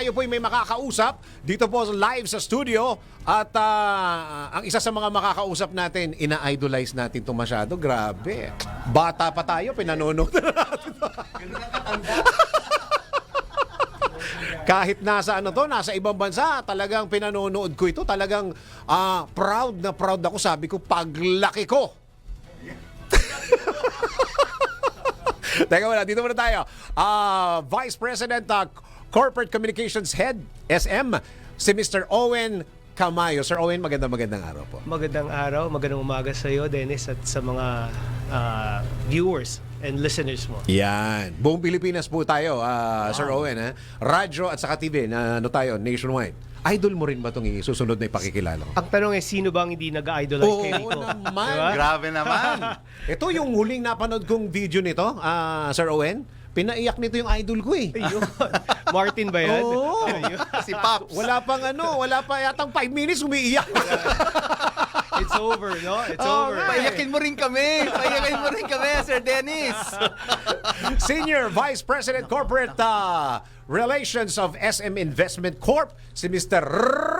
tayo po'y may makakausap dito po live sa studio. At ang isa sa mga makakausap natin, ina-idolize natin ito masyado. Grabe. Bata pa tayo, pinanonood na natin. Kahit nasa nasa ibang bansa, talagang pinanonood ko ito. Talagang proud na proud ako. Sabi ko, paglaki ko. Teka muna, dito muna tayo. Vice President, Corporate Communications Head, SM, si Mr. Owen Camayo. Sir Owen, magandang araw po. Magandang araw, magandang umaga sa iyo, Dennis, at sa mga viewers and listeners mo. Yan. Buong Pilipinas po tayo, Sir Owen. Radyo at saka TV, na tayo, nationwide. Idol mo rin ba itong susunod na ipakikilala ko? Ang tanong ay, sino bang hindi nag-idolize kay Rico? Oo naman. Diba? Grabe naman. Ito yung huling napanood kong video nito, Sir Owen. Pinaiyak nito yung idol ko eh. Ayun. Martin ba yan? Oo. Ayun. Si Pops. Wala pa yatang 5 minutes umiiyak. It's over, no? It's over. Paiyakin mo rin kami. Paiyakin mo rin kami, Sir Dennis. Senior Vice President Corporate Relations of SM Investment Corp, si Mr.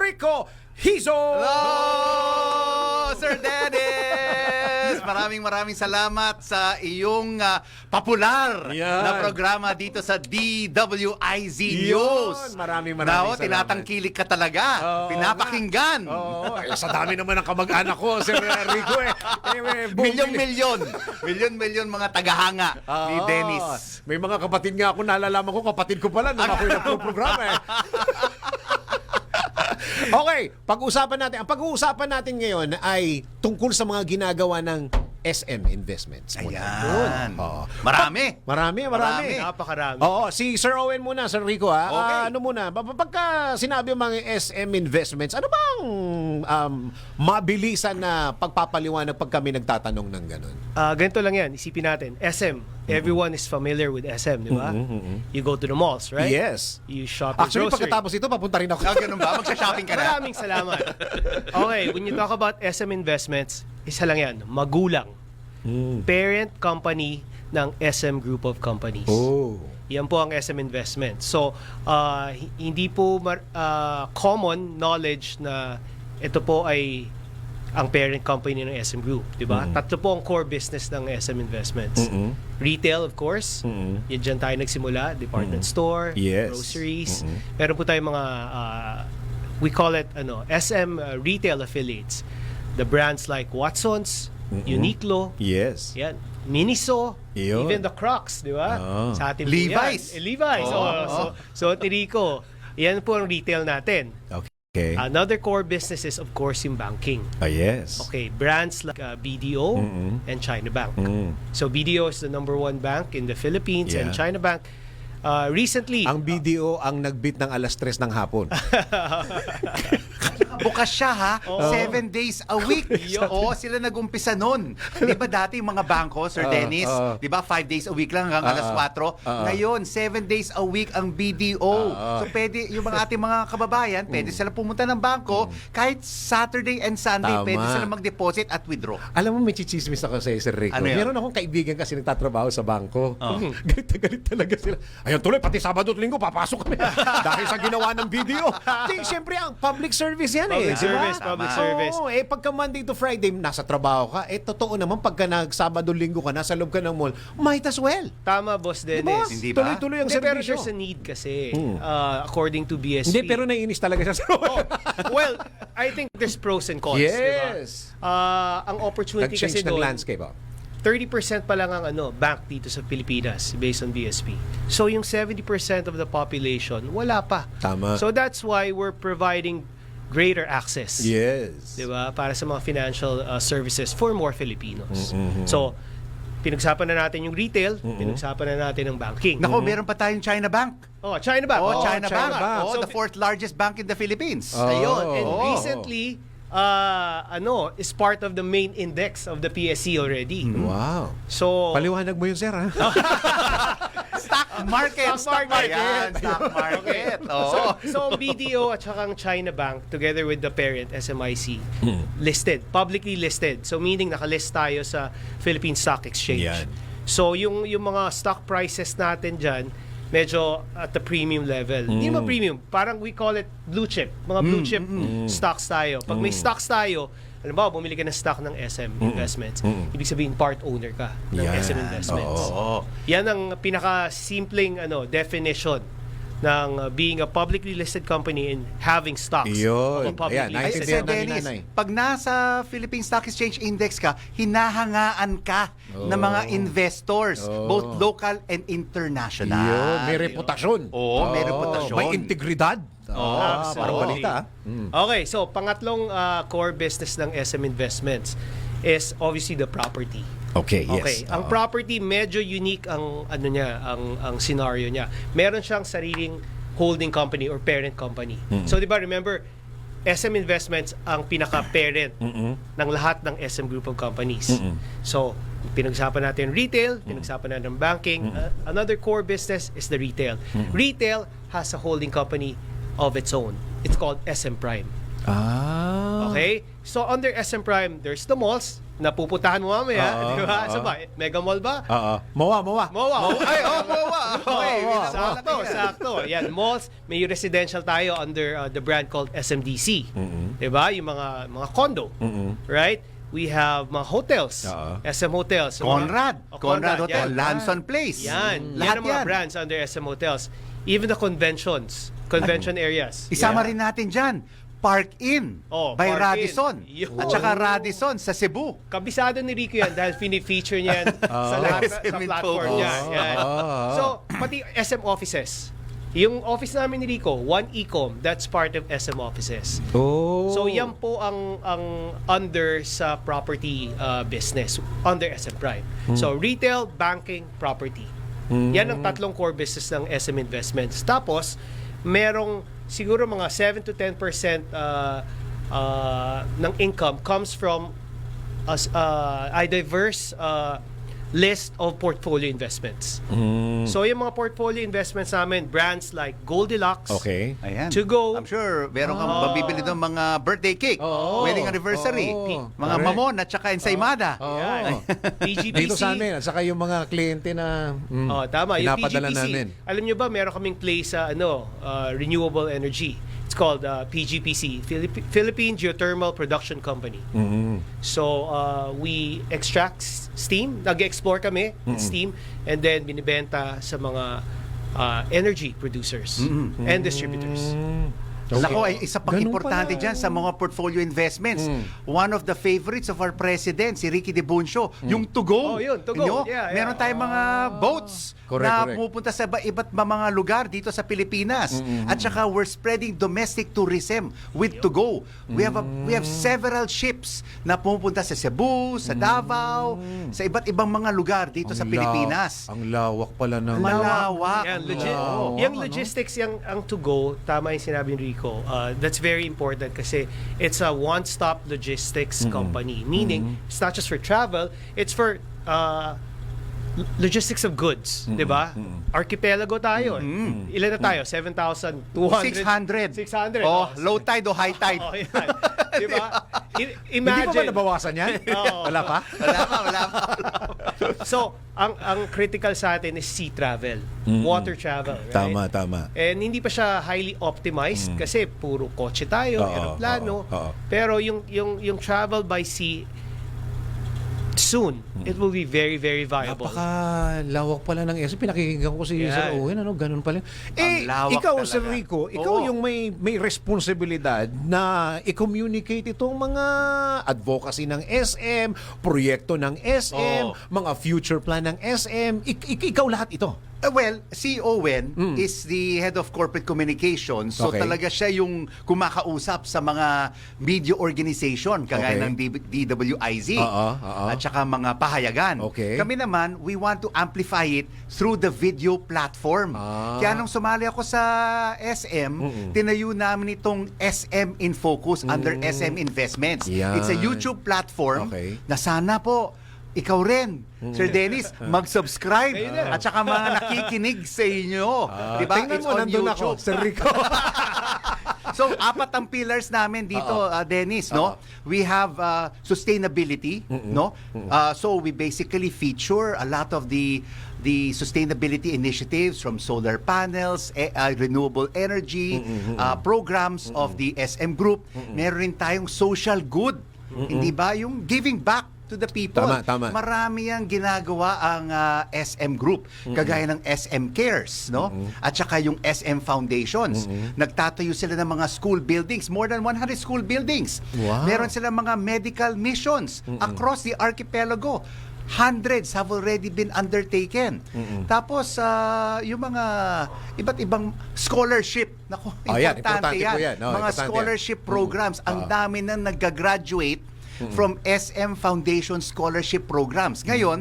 Rico Hizo. Hello, Sir Dennis. Maraming salamat sa iyong popular Yan. na programa dito sa DWIZ Yun. News. Maraming Now, salamat. tinatangkilik ka talaga. Oo, Pinapakinggan. Oo, sa dami naman ng kamag-anak ko, Sir Rico eh. Milyon mga tagahanga ni Oo. Dennis. May mga kapatid nga ako, nalalaman ko, kapatid ko pala nung ako'y nagpo-programa eh. Okay, ang pag-uusapan natin ngayon ay tungkol sa mga ginagawa ng SM Investments. Ayan. Oo. Marami. Marami. Napakarami. Oo, si Sir Owen muna, Sir Rico ha. Okay. Ano muna, pagka sinabi yung mga SM Investments, ano bang mabilisan na pagpapaliwanag pag kami nagtatanong ng ganun? Ganito lang yan, isipin natin. SM, everyone is familiar with SM, di ba? You go to the malls, right? Yes. You shop your Actually, grocery. pagkatapos ito, papunta rin ako. Ganun ba? Magsha-shopping ka na. Maraming salamat. Okay, when you talk about SM Investments, isa lang yan, magulang. Parent company ng SM Group of Companies. Oh. Yan po ang SM Investments. So, hindi po common knowledge na ito po ay ang parent company ng SM Group, di ba? Tatlo po ang core business ng SM Investments. Retail, of course. Yan dyan tayo nagsimula. Department store, Yes. groceries. Meron po tayong mga, we call it SM retail affiliates. The brands like Watsons, Uniqlo, Yes. yan, Miniso, Yun. even the Crocs, di ba? Oh. Sa atin po Levi's. yan. Levi's. So, Tirico, yan po ang retail natin. Okay. Another core business is, of course, yung banking. Yes. Okay, brands like BDO and China Bank. So, BDO is the number 1 bank in the Philippines, and Yeah. China Bank, recently, Ang BDO ang nagbit ng alas 3 ng hapon. Bukas siya ha, 7 days a week. Oo, sila nag-umpisa nun. Di ba dati yung mga bangko, Sir Dennis, di ba 5 days a week lang hanggang alas 4? Ngayon, 7 days a week ang BDO. So pwede, yung mga ating mga kababayan, pwede sila pumunta ng bangko kahit Saturday and Sunday, Tama. pwede sila mag-deposit at withdraw. Alam mo, may chichismis ako sa Sir Rico. Ano yun? Meron akong kaibigan kasi nagtatrabaho sa bangko. Galit na galit talaga sila. Ayun tuloy, pati Sabado at Linggo, papasok kami. Dahil sa ginawa ng BDO. Siyempre, ang public service yan Public di ba? service, public service. Oo, pagka Monday to Friday, nasa trabaho ka, totoo naman, pagka Sabado, Linggo ka, nasa loob ka ng mall, might as well. tama, Boss Di ba? Dennis. Hindi ba? Tuloy-tuloy ang Hindi, pero servisyo. there's a need kasi, according to BSP. Hindi, pero naiinis talaga siya sa Well, I think there's pros and cons, di ba? Yes. Ang opportunity kasi Nag-change ng doon, landscape. 30% pa lang ang bank dito sa Pilipinas based on BSP. So yung 70% of the population, wala pa. Tama. So that's why we're providing greater access. Yes. 'Di ba? Para sa mga financial services for more Filipinos. So pinagsapan na natin yung retail, pinagsapan na natin ang banking. Nako, meron pa tayong China Bank. Oh, China Bank. China Bank. So, The 4th largest bank in the Philippines. Ayun. And Oh. recently, is part of the main index of the PSC already. Wow. So, Paliwanag mo yun, sir, ha? Stock market. Stock market. Ayan, stock market. Oo. So ang BDO at saka ang China Bank together with the parent SMIC listed, publicly listed. So meaning nakalist tayo sa Philippine Stock Exchange. Yan. So yung mga stock prices natin diyan medyo at the premium level. Hindi naman premium, parang we call it blue chip. Mga blue chip stocks tayo. Pag may stocks tayo, alam mo, bumili ka ng stock ng SM Investments, ibig sabihin part owner ka ng Yan. SM Investments. Oo. Yan ang pinaka-simpleng definition ng being a publicly listed company and having stocks Yun. of a publicly Ayan, Ay, listed Sir Naintindihan Dennis, ni Nanay. pag nasa Philippine Stock Exchange Index ka, hinahangaan ka ng mga investors, both local and international. Yun, may reputasyon. Oo, may reputasyon. May integridad. Absolutely. Parang balita. Okay, so pangatlong core business ng SM Investments is obviously the property. Okay, yes. Okay, ang property medyo unique ang ano niya, ang scenario niya. Meron siyang sariling holding company or parent company. So 'di ba, remember SM Investments ang pinaka-parent ng lahat ng SM Group of Companies. So, pinag-usapan natin retail, pinag-usapan natin banking. Another core business is the retail. Retail has a holding company of its own. It's called SM Prime. Okay? So, under SM Prime, there's the malls na pupuntahan mo mamaya. Di ba? So ba? Mega Mall ba? Mawa. MOA. Ay, MOA. Okay, Sakto. Yan, malls, may residential tayo under the brand called SMDC. 'Di ba? Yung mga condo. Right? We have mga hotels. SM Hotels. So, Conrad Hotel, yan. Lanson Place. Yan. Lahat Yan ang mga yan. brands under SM Hotels. Even the convention areas. Isama rin natin dyan, Park Inn by Park Radisson. Inn. At saka Radisson sa Cebu. Kabisado ni Rico yan dahil fini-feature niya yan sa lahat sa SM platform Infocus. niya. Yan. So, pati SM offices. Yung office namin ni Rico, One Ecom, that's part of SM offices. So, yan po ang under sa property business, under SM Prime. So, retail, banking, property. Yan ang tatlong core business ng SM Investments. Tapos, merong siguro mga 7 to 10% ng income comes from a diverse list of portfolio investments. So yung mga portfolio investments namin, brands like Goldilocks, Okay. Ayan. To go. I'm sure meron kang mabibili doon mga birthday cake, wedding anniversary, mga Correct. mamon at saka ensaymada. Yan. PGPC. Dito sa amin, at saka yung mga kliyente na Tama. Yung pinapadala PGPC. namin. Alam nyo ba, meron kaming place sa renewable energy. It's called PGPC, Philippine Geothermal Production Company. So, we extract steam, nag-explore kami with steam, and then binibenta sa mga energy producers and distributors. Nako, ay isa pang Ganun importante pala. dyan sa mga portfolio investments. One of the favorites of our president, si Ricky De Buncio, yung To Go. Oh, yun, To Go. Inyo, Yeah. Meron tayong mga boats Correct, na correct. pupunta sa iba't mga lugar dito sa Pilipinas. At saka we're spreading domestic tourism with To Go. We have several ships na pumupunta sa Cebu, sa Davao, sa iba't ibang mga lugar dito sa Pilipinas. Ang lawak pala ng... Malawak. Yan, Wow. yung logistics, ang to go, tama yung sinabi ni Rico. That's very important kasi it's a one-stop logistics company. Meaning, it's not just for travel, it's for logistics of goods, 'di ba? Archipelago tayo. Ilan na tayo? 7,200. 600. 600. Low tide o high tide. Oh, yan. 'Di ba? Hindi pa ba Imagine. nabawasan yan? Wala pa? Wala pa. So, ang critical sa atin is sea travel, water travel, right? Tama. And hindi pa siya highly optimized kasi puro kotse tayo, eroplano. Pero yung travel by sea, soon, it will be very, very viable. Napaka-lawak pala ng ESO. Pinakikinggan ko si Sir Yeah. Owen. Ganun pala. lawak Ikaw, talaga. Sir Rico, ikaw Oo. yung may responsibilidad na i-communicate itong mga advocacy ng SM, proyekto ng SM, mga future plan ng SM. Ikaw lahat ito. Well, si Owen is the head of corporate communications. So Okay. talaga siya yung kumakausap sa mga media organization kagaya Okay. ng DWIZ Oo. at saka mga pahayagan. Okay. Kami naman, we want to amplify it through the video platform. Kaya nung sumali ako sa SM, tinayo namin itong SM in Focus under SM Investments. Yan. It's a YouTube platform Okay. na sana po ikaw rin, Sir Dennis, mag-subscribe Kayo na. at saka mga nakikinig sa inyo. Diba? Tingnan It's mo, on nandun ako, YouTube. Sir Rico. So So, apat ang pillars namin dito, Dennis, no? We have sustainability, no? So, we basically feature a lot of the sustainability initiatives from solar panels, renewable energy, programs of the SM Group. Meron rin tayong social good, hindi ba? Yung giving back to the people. Tama. Marami ang ginagawa ang SM Group, kagaya ng SM Cares, no? At saka yung SM Foundations. Nagtatayo sila ng mga school buildings, more than 100 school buildings. Wow. Meron sila mga medical missions across the archipelago. Hundreds have already been undertaken. Tapos, yung mga iba't ibang scholarship. Naku, importante importante po yan. No, mga importante scholarship programs. Ang dami na nag-graduate from SM Foundation scholarship programs. Ngayon,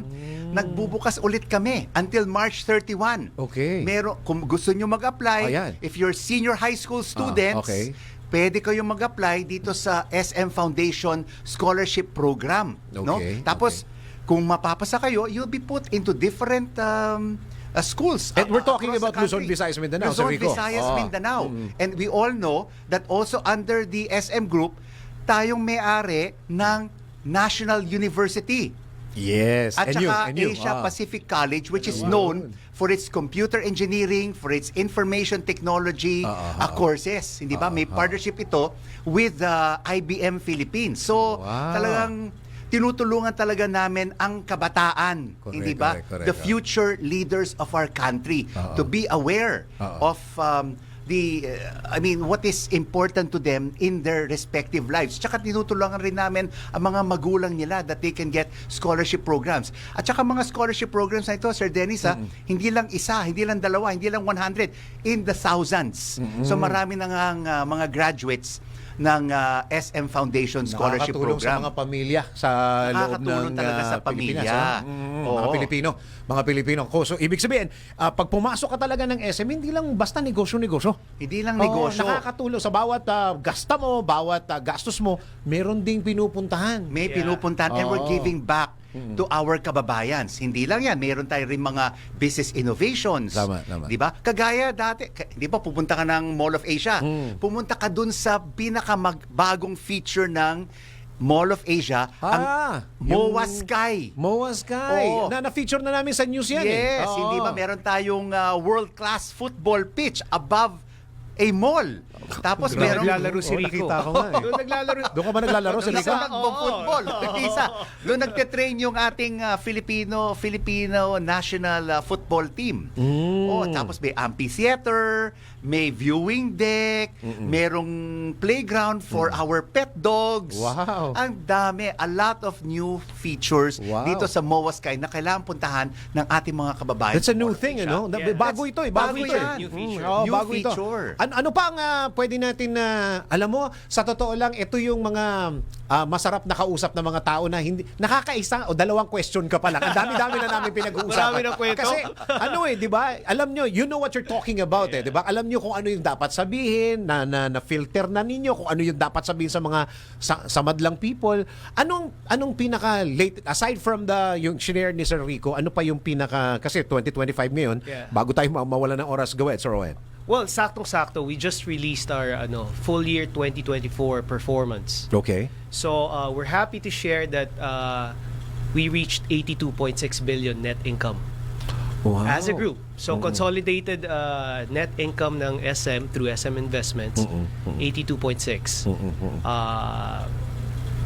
nagbubukas ulit kami until March 31. Okay. Kung gusto nyo mag-apply, Ayan. if you're senior high school students, okay. pwede kayong mag-apply dito sa SM Foundation scholarship program. No? Okay, Tapos, kung mapapasa kayo, you'll be put into different schools. And we're talking across about the country. Luzon, Visayas, Mindanao, Sir Luzon, Rico. Visayas, Mindanao. And we all know that also under the SM Group, tayong may-ari ng National University. Yes. At and saka you. Asia Pacific College, which is known for its computer engineering, for its information technology courses. Hindi ba? May partnership ito with IBM Philippines. So, Wow. talagang tinutulungan talaga namin ang kabataan, Correct, hindi ba? correct. The future leaders of our country to be aware of what is important to them in their respective lives. Tsaka tinutulungan rin namin ang mga magulang nila that they can get scholarship programs. At tsaka mga scholarship programs na ito, Sir Dennis, hindi lang isa, hindi lang dalawa, hindi lang 100, in the thousands. So marami na nga mga graduates ng SM Foundation Scholarship Nakakatulong Program. sa mga pamilya sa loob Nakakatulong ng talaga sa Pilipinas, pamilya. Mga Oo. Pilipino. Mga Pilipino. So, ibig sabihin, pag pumasok ka talaga ng SM, hindi lang basta negosyo-negosyo. Hindi lang negosyo. Nakakatulong sa bawat gasta mo, bawat gastos mo, meron ding pinupuntahan. May pinupuntahan and we're giving back to our kababayans. Hindi lang yan, meron tayo rin mga business innovations. Tama. 'Di ba? Kagaya dati, 'di ba pupunta ka ng Mall of Asia. Pumunta ka dun sa pinakamagbagong feature ng Mall of Asia, ang MOA Sky. MOA Sky. Oo. Na-feature na namin sa news yan. Yes, Oo. hindi ba meron tayong world-class football pitch above a mall. Tapos Doon merong naglalaro si Rico. Nakita ko nga eh. Doon naglalaro. Doon ka ba naglalaro sa Isa Liga? nagbo-football. Isa. Doon nagte-train yung ating Filipino national football team. Oh, tapos may amphitheater, may viewing deck, merong playground for our pet dogs. Wow. Ang dami, a lot of new features Wow. dito sa MOA Sky na kailangan puntahan ng ating mga kababayan. That's a new thing, ano? Yeah. Bago ito eh. Bago Bago ito eh. yan. New feature. New bago ito. feature. Ano pa ang pwede natin na, alam mo, sa totoo lang, ito yung mga masarap na kausap na mga tao na hindi, nakakaisa o dalawang question ka pa lang. Ang dami-dami na namin pinag-uusapan. Marami ng kwento. Kasi, di ba, alam nyo, you know what you're talking about di ba? Alam nyo kung ano yung dapat sabihin, na filter na ninyo, kung ano yung dapat sabihin sa mga sa madlang people. Anong pinaka-late, aside from yung shinare ni Sir Rico, ano pa yung pinaka, kasi 2025 ngayon, bago tayo mawala ng oras, go ahead, Sir Owen. Well, saktong-sakto, we just released our full year 2024 performance. Okay. So, we're happy to share that we reached 82.6 billion net income Wow. as a group. So, consolidated net income ng SM through SM Investments, 82.6.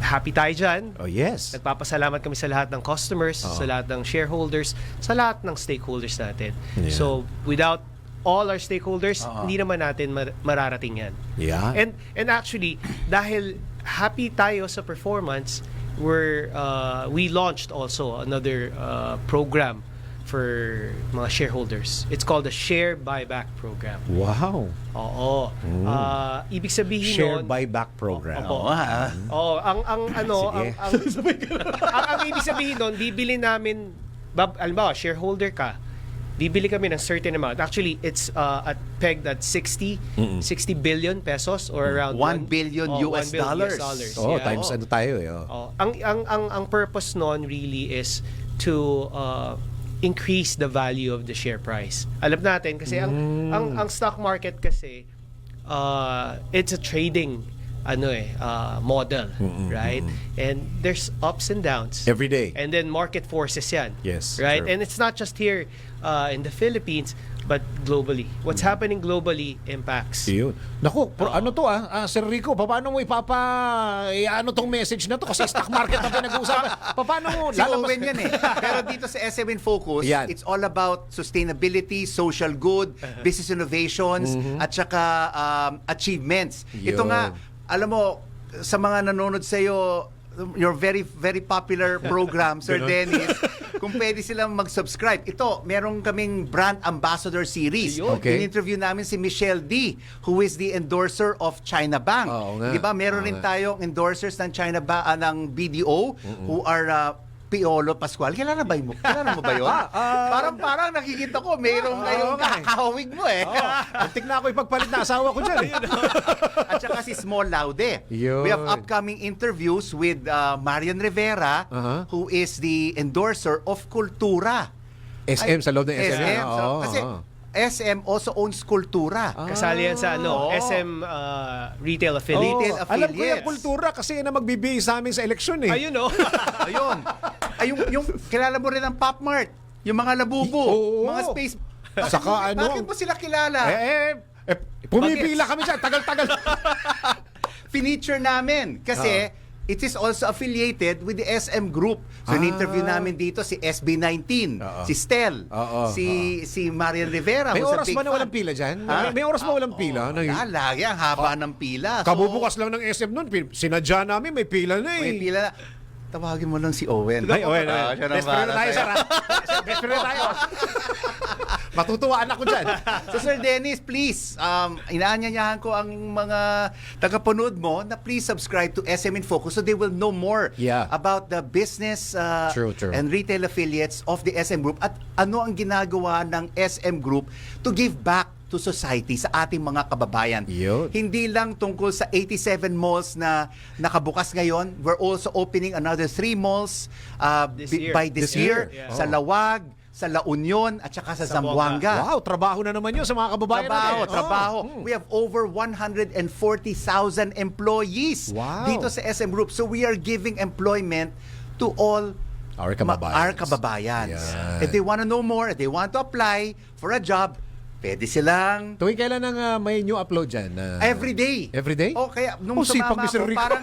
Happy tayo dyan. Oh, yes. Nagpapasalamat kami sa lahat ng customers, sa lahat ng shareholders, sa lahat ng stakeholders natin. Yeah. So, without all our stakeholders, hindi naman natin mararating yan. Yeah. And actually, dahil happy tayo sa performance, we launched also another program for mga shareholders. It's called the Share Buyback Program. Wow. Oo. Ibig sabihin Share nun, buyback program. Opo. Ang ibig sabihin nun, bibili namin, alimbawa, shareholder ka, bibili kami ng certain amount. Actually, it's pegged at 60 billion pesos or around 1 billion US $1 billion dollars. Oh, Yeah. times ano tayo eh. Oh. Ang purpose nun really is to increase the value of the share price. Alam natin kasi ang stock market kasi it's a trading model, right? And there's ups and downs. Every day. And then market forces yan. Yes, Right? true. And it's not just here in the Philippines, but globally. What's happening globally impacts. Yun. Naku, ano to Sir Rico, paano mo ano tong message na to? Kasi stock market na pinag-uusapan. Paano mo Si Owen yan eh. Pero dito sa SM in Focus, Yan. it's all about sustainability, social good, business innovations, at saka achievements. Ito Yun. nga, alam mo, sa mga nanonood sa'yo, your very, very popular program, Sir Ganun. Dennis, kung pwede silang mag-subscribe. Ito, meron kaming brand ambassador series. Ayun. Okay. In-interview namin si Michelle D, who is the endorser of China Bank. Oo nga. Di ba? Meron Oo rin nga. tayong endorsers ng China ng BDO who are Piolo Pascual. Kilala mo ba yun? Parang nakikita ko, mayroong ngayong kakahawig mo eh. Antik na ako ipagpalit na asawa ko dyan. At saka si Small Laude. Yun. We have upcoming interviews with Marian Rivera, who is the endorser of Kultura. SM sa loob ng SM. SM. Oo, Kasi oo. SM also owns Kultura. Kasali yan sa Oo. SM retail affiliate. Retail Alam ko yung affiliates. kultura kasi yan ang magbibigay sa amin sa eleksyon eh. Ayun oh. Ayun. Ay, yung kilala mo rin ang Pop Mart. Yung mga labubo. Oo. Mga space. Saka ano? Bakit mo sila kilala? Pumipila kami dyan. Tagal-tagal. Feature namin. Kasi it is also affiliated with the SM Group. So, in-interview namin dito si SB19, si Stel, si Marian Rivera. May who's a oras big ba na fan. walang pila dyan? Ha? May oras ba walang pila? Lagi ang haba ng pila. So, Kabubukas lang ng SM nun. Sinadya namin, may pila na eh. may pila na. Tawagin mo lang si Owen. Ay, Owen. Siya nang Best friend na bahala tayo, sa'yo. sir. Best friend na tayo. Matutuwaan ako dyan. So Sir Dennis, please, inaanyayahan ko ang mga tagapanood mo na please subscribe to SM in Focus so they will know more Yeah. about the business True. and retail affiliates of the SM Group at ano ang ginagawa ng SM Group to give back to society sa ating mga kababayan. Yun. Hindi lang tungkol sa 87 malls na nakabukas ngayon. We're also opening another 3 malls This year. by this This year. year. Yeah. Sa Lawag, sa La Union, at saka sa Zamboanga. Zamboanga. Wow, trabaho na naman yun sa mga kababayan natin. Trabaho. Oh. We have over 140,000 employees Wow. dito sa SM Group. So we are giving employment to all Our kababayans. our kababayans. Yan. If they want to know more, if they want to apply for a job, pwede silang Tuwing kailan ang may new upload dyan? every day. Every day? O kaya Oh, nung sipag sumama ni Sir ko, Rico. parang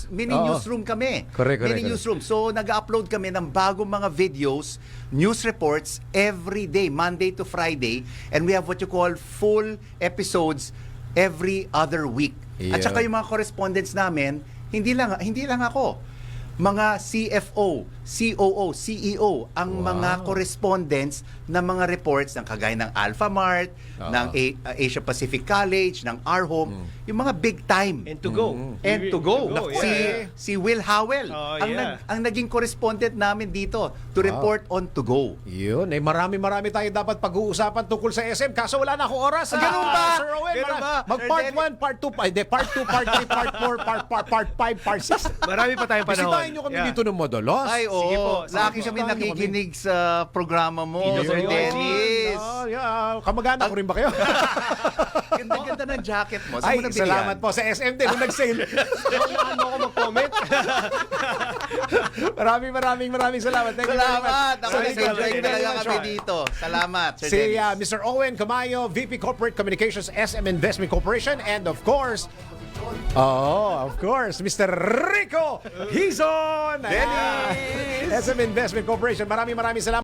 mini Oo. newsroom kami. Correct. Mini newsroom. So nag-upload kami ng bagong mga videos, news reports every day, Monday to Friday, and we have what you call full episodes every other week. Yeah. At saka yung mga correspondents namin, hindi lang ako. Mga CFO, COO, CEO, ang mga correspondents ng mga reports ng kagaya ng Alpha Mart, ng Asia Pacific College, ng Our Home, yung mga big time. And to go. And to go. Yeah. Si Will Howell, Oh, ang, yeah. ang naging correspondent namin dito to report on to go. Yun, marami tayo dapat pag-uusapan tungkol sa SM. Kaso wala na akong oras. Ganun ba? Sir Owen, Ganun ba? Mag-part Sir 1, part 2, part 2, part 3, part 4, part 5, part 6. Marami pa tayong panahon. Bisitahin nyo kami dito ng madalas. Ay, Sige po. oo. Lagi Sige, kami bisitahin nyo nakikinig sa programa mo, Dito Sir sa Dennis. Yeah. Kamag-anak ko rin ba kayo? Ganda-ganda ng jacket mo. Saan Ay, mo nabili salamat yan? po sa SM din nung nag-sale. Kailangan mo ako mag-comment. maraming salamat. Thank you very much. Salamat! Ako Thank you nag-enjoy very talaga much. kami dito. Salamat, Sir Si Dennis. Mr. Owen Camayo, VP Corporate Communications, SM Investment Corporation, and of course, Mr. Rico Hizon! Dennis! SM Investment Corporation. Maraming salamat.